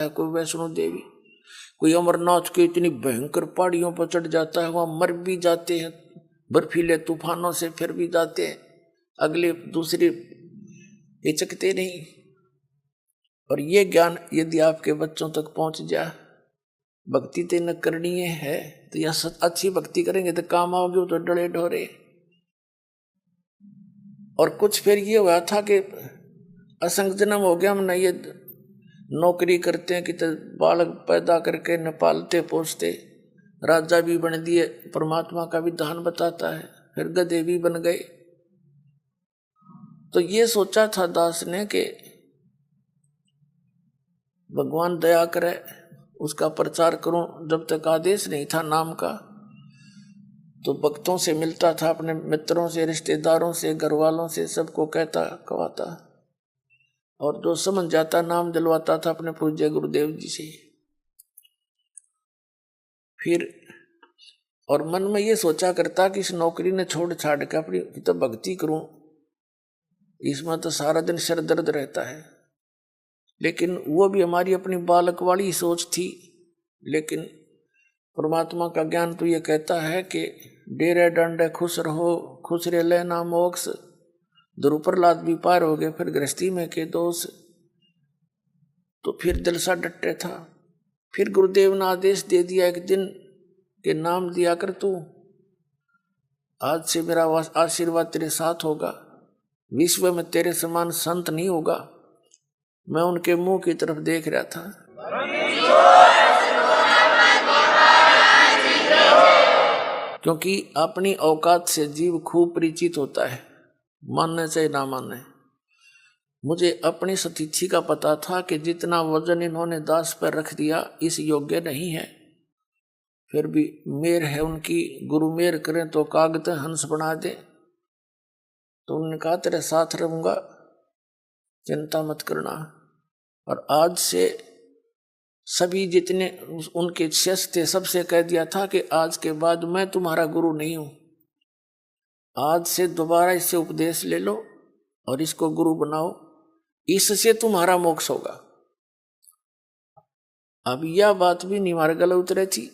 है, कोई वैष्णो देवी, कोई अमरनाथ के इतनी भयंकर पहाड़ियों पर चढ़ जाता है, वहां मर भी जाते हैं, बर्फीले तूफानों से फिर भी जाते हैं, अगले दूसरे हिचकते नहीं। और ये ज्ञान यदि आपके बच्चों तक पहुंच जाए, भक्ति तो न करनी है तो यह अच्छी भक्ति करेंगे तो काम आओगे, तो डरे ढोरे। और कुछ फिर ये हुआ था कि असंग जन्म हो गया, हमने ये नौकरी करते हैं कि तो बालक पैदा करके न पालते पोसते, राजा भी बन दिए, परमात्मा का विधान बताता है, फिर गधे भी बन गए। तो ये सोचा था दास ने कि भगवान दया करे, उसका प्रचार करूं। जब तक आदेश नहीं था नाम का, तो भक्तों से मिलता था, अपने मित्रों से, रिश्तेदारों से, घर वालों से, सबको कहता कहवाता, और जो समझ जाता नाम दिलवाता था अपने पूज्य गुरुदेव जी से। फिर और मन में ये सोचा करता कि इस नौकरी ने छोड़ छाड़ के अपनी तो भक्ति करूं, इसमें तो सारा दिन सिर दर्द रहता है। लेकिन वो भी हमारी अपनी बालक वाली सोच थी। लेकिन परमात्मा का ज्ञान तो ये कहता है कि डेरे डंडे खुश रहो, खुश रे लेना मोक्ष, ध्रुव प्रहलाद भी पार हो गए, फिर गृहस्थी में के दोष। तो फिर दिल सा डटे था। फिर गुरुदेव ने आदेश दे दिया एक दिन के नाम दिया कर तू, आज से मेरा आशीर्वाद तेरे साथ होगा, विश्व में तेरे समान संत नहीं होगा। मैं उनके मुंह की तरफ देख रहा था। क्योंकि अपनी औकात से जीव खूब परिचित होता है, मानने चाहे ना मानने। मुझे अपनी सतीथि का पता था कि जितना वजन इन्होंने दास पर रख दिया इस योग्य नहीं है। फिर भी मेर है उनकी, गुरु मेर करें तो कागज हंस बना दे। तो उन्होंने कहा तेरे साथ रहूंगा, चिंता मत करना। और आज से सभी जितने उनके शिष्य थे सबसे कह दिया था कि आज के बाद मैं तुम्हारा गुरु नहीं हूं, आज से दोबारा इससे उपदेश ले लो और इसको गुरु बनाओ, इससे तुम्हारा मोक्ष होगा। अब यह बात भी नहीं हमारे गले उतरे थी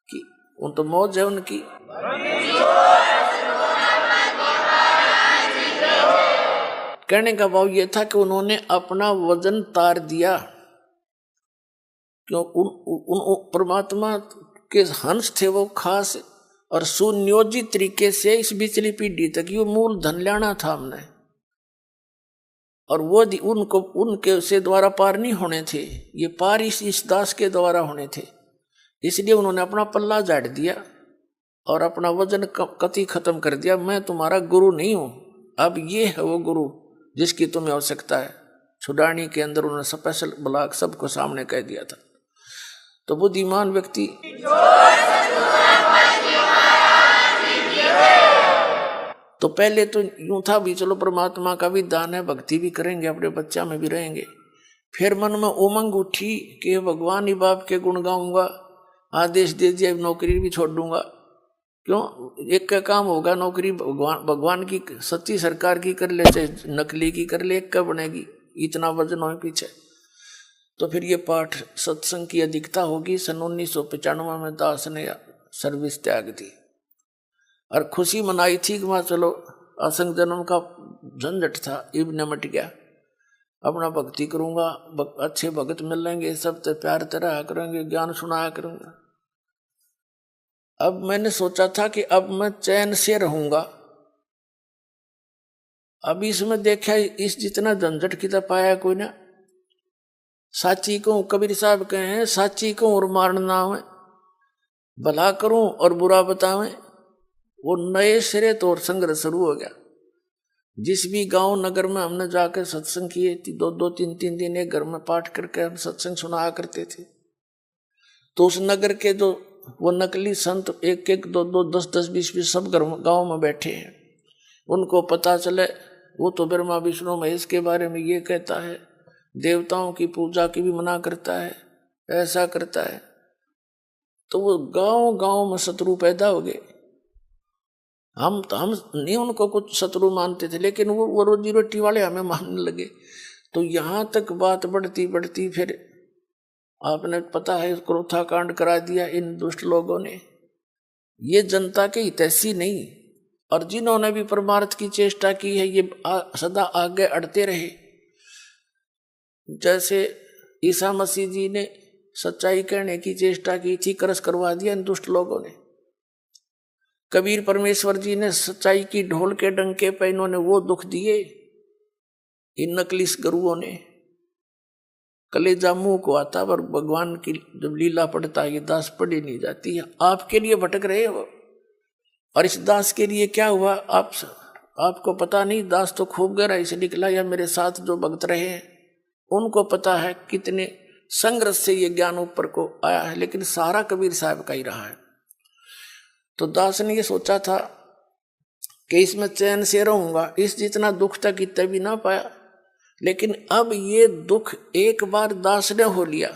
कि उन तो मौज है उनकी। कहने का भाव यह था कि उन्होंने अपना वजन तार दिया। क्यों? उन परमात्मा के हंस थे वो खास, और सुनियोजित तरीके से इस बिचली पीढ़ी तक ये मूल धन लाना था हमने, और वो उनको उनके से द्वारा पार नहीं होने थे, ये पार इस दास के द्वारा होने थे। इसलिए उन्होंने अपना पल्ला झाड़ दिया और अपना वजन कति खत्म कर दिया। मैं तुम्हारा गुरु नहीं हूं, अब ये है वो गुरु जिसकी तुम्हें आवश्यकता है। छुड़ानी के अंदर उन्होंने स्पेशल ब्लॉक सबको सामने कह दिया था। तो बुद्धिमान व्यक्ति तो पहले तो यूं था भी चलो परमात्मा का भी दान है, भक्ति भी करेंगे, अपने बच्चा में भी रहेंगे। फिर मन में उमंग उठी कि भगवान ही बाप के गुण गाऊंगा, आदेश दे दिया नौकरी भी छोड़ दूंगा। क्यों? एक का काम होगा, नौकरी भगवान की सच्ची सरकार की कर ले चाहे नकली की कर ले, एक का बनेगी, इतना वजन हो पीछे। तो फिर ये पाठ सत्संग की अधिकता होगी। सन 1995 में दास ने सर्विस त्याग दी और खुशी मनाई थी कि वहाँ चलो असंग जन्म का झंझट था इब निमट गया, अपना भक्ति करूंगा, अच्छे भगत मिल लेंगे, सब तो प्यार तरह करेंगे, ज्ञान सुनाया करूंगा। अब मैंने सोचा था कि अब मैं चैन से रहूंगा। अब इसमें देखा इस जितना झंझट की तरफ पाया कोई ना। साची को कबीर साहब कहे हैं, साची को और मारना है, भला करूं और बुरा बतावें। वो नए सिरे तो और संघर्ष शुरू हो गया। जिस भी गांव नगर में हमने जाकर सत्संग किए, 2-2, 3-3 दिन एक घर में पाठ करके हम सत्संग सुनाया करते थे। तो उस नगर के जो वो नकली संत 1-1, 2-2, 10-10, 20-20 सब गांव में बैठे हैं, उनको पता चले वो तो ब्रह्मा विष्णु महेश के बारे में ये कहता है, देवताओं की पूजा की भी मना करता है, ऐसा करता है। तो वो गांव गांव में शत्रु पैदा हो गए। हम नहीं उनको कुछ शत्रु मानते थे, लेकिन वो रोजी रोटी वाले हमें मानने लगे। तो यहाँ तक बात बढ़ती बढ़ती फिर आपने पता है क्रोथा कांड करा दिया इन दुष्ट लोगों ने। ये जनता के हितैषी नहीं, और जिन्होंने भी परमार्थ की चेष्टा की है ये सदा आगे अड़ते रहे। जैसे ईसा मसीह जी ने सच्चाई कहने की चेष्टा की थी, करस करवा दिया इन दुष्ट लोगों ने। कबीर परमेश्वर जी ने सच्चाई की ढोल के डंके पे इन्होंने वो दुख दिए, इन नकली गुरुओं ने। कलेजा मुंह को आता, पर भगवान की जब लीला पढ़ता है ये दास पढ़ी नहीं जाती है। आपके लिए भटक रहे हो, और इस दास के लिए क्या हुआ आपको पता नहीं। दास तो खूब गहराई से निकला, या मेरे साथ जो भक्त रहे हैं उनको पता है कितने संघर्ष से ये ज्ञान ऊपर को आया है, लेकिन सारा कबीर साहब का ही रहा है। तो दास ने ये सोचा था कि इसमें चैन से रहूंगा, इस जितना दुख तक इतना भी ना पाया। लेकिन अब ये दुख एक बार दास ने हो लिया,